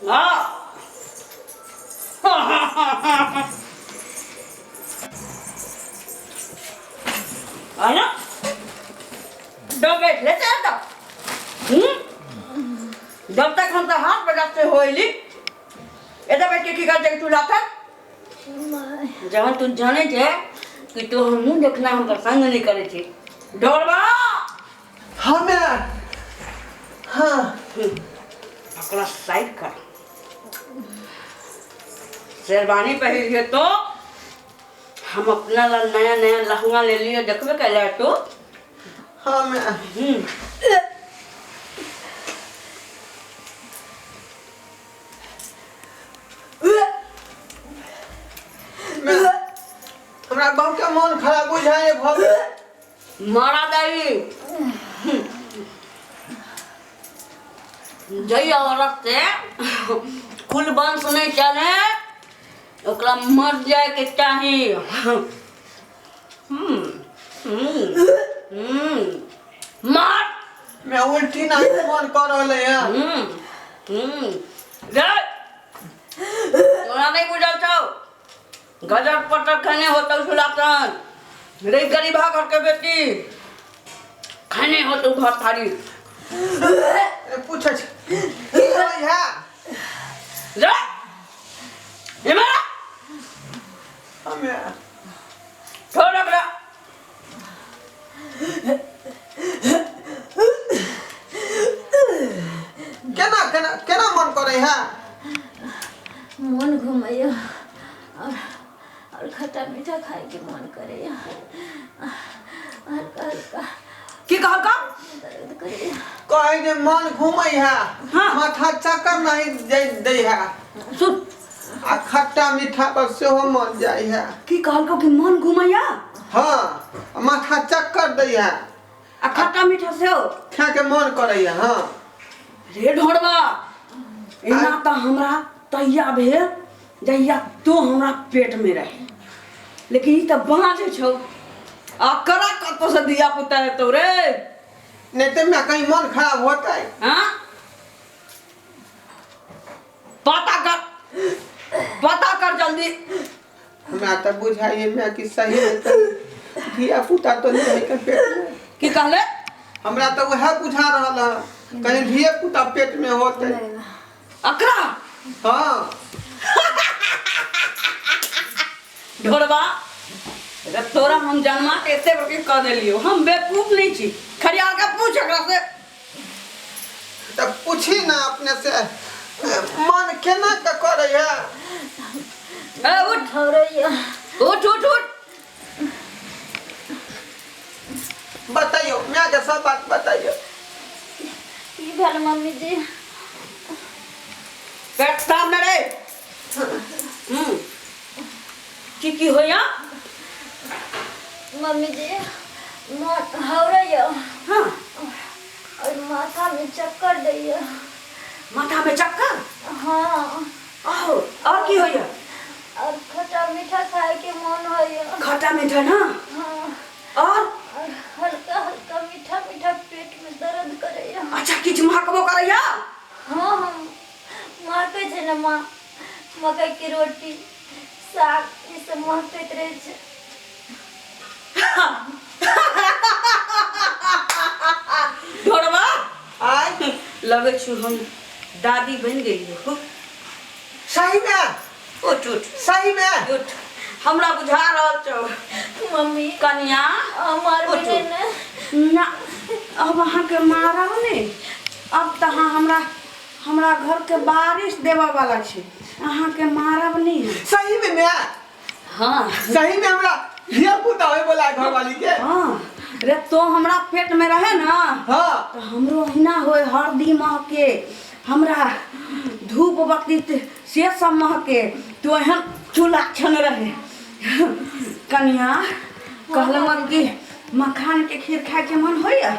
हाँ आना दो बैठ लेते हैं तब जब तक हम तो हाथ बजाते हो इली ऐसा बैठ के की करते चूल्हा तक जब तू जाने थे कि तू हम मुंह देखना हम संग नहीं करे थे डोरवा हाँ मैं हाँ अपना साइड कर शेरवानी पहन है तो हम अपना नया नया लहंगा ले लियो देखबे कैला तो हाँ मैं हमरा बहुत का मन खराब बुझाए भग मारा दाई जय औरत से कुल वंश नहीं चले ओकरा मर जाए के चाहिए मार मैं उल्टी ना मन कर रहले हैं तोरा नहीं बुझल छौ गजर पटर खाने होतो सुलातन रे गरीबा घर के बेटी खाने होतो घर थारी पूछ की होई है जा ये मेरा हमें छोड़ रखला केना केना केना मन करे है मन घुमाइयो और खट्टा मीठा खाए के मन करे हल्का हल्का की कहल का दर्द करे कहे के मन घूमै है हाँ। माथा चक्कर नहीं दे है सुन आ खट्टा मीठा पर से हो मन जाए है की कहल का कि मन घुमैया हाँ माथा चक्कर दे है आ खट्टा मीठा से हो खा के मन करे है हाँ रे ढोड़वा इना त हमरा तैया भेल जहिया तो हमरा पेट में रहे लेकिन ई त बाँझे छौ आ करा कतो से दिया पुता है तो रे नहीं तो मैं कहीं मन खराब होता है हाँ पता कर जल्दी हमरा तो बुझाइए मैं कि सही है तो धिया पुता तो नहीं है के पेट में की कहले हमरा तो वह बुझा रहा है कहीं धिया पुता पेट में होते अकरा हाँ ढोड़वा तोरा हम जन्मा के एते बड़के कह देलियो हम बेवकूफ नहीं छी खड़िया के पूछ एकरा से तब पूछी ना अपने से मन केना का करे है ए उठ खौरैया उठ उठ उठ बताइयो मैं के सब बात बताइयो की भेल मम्मी जी पेट सामने रे की होया मम्मी जी खौरैया हाँ और माथा में चक्कर दैया माथा में चक्कर हाँ आहो और की होया और खट्टा मीठा खाए के मन होया खट्टा मीठा ना हाँ और हल्का हल्का मीठा मीठा पेट में दर्द करैया अच्छा किछ महकबो करैया हाँ हम महकै छै न माँ मकई की रोटी साग ई सब महकैत रहे छै ढोड़वा आय लगे छु हम दादी बन गई हो सही में उठ उठ सही में उठ हमरा बुझा रहल छौ मम्मी कन्या हमार उठ। बेटे ने ना अब अहाँ के मारब ने अब तो हमरा घर के बारिश देवा वाला छे अहाँ के मारब नहीं सही में मैं हाँ सही में हमरा धिया पुता होय बोला घर वाली के हाँ रे तो हमरा पेट में रहे ना हाँ तो हमरो अहिना होय हरदी महके हमरा धूप बत्ती से सब महके तो एहन चूल्हा रहे कन्या कहलम कि मखान के खीर खाए के मन होइया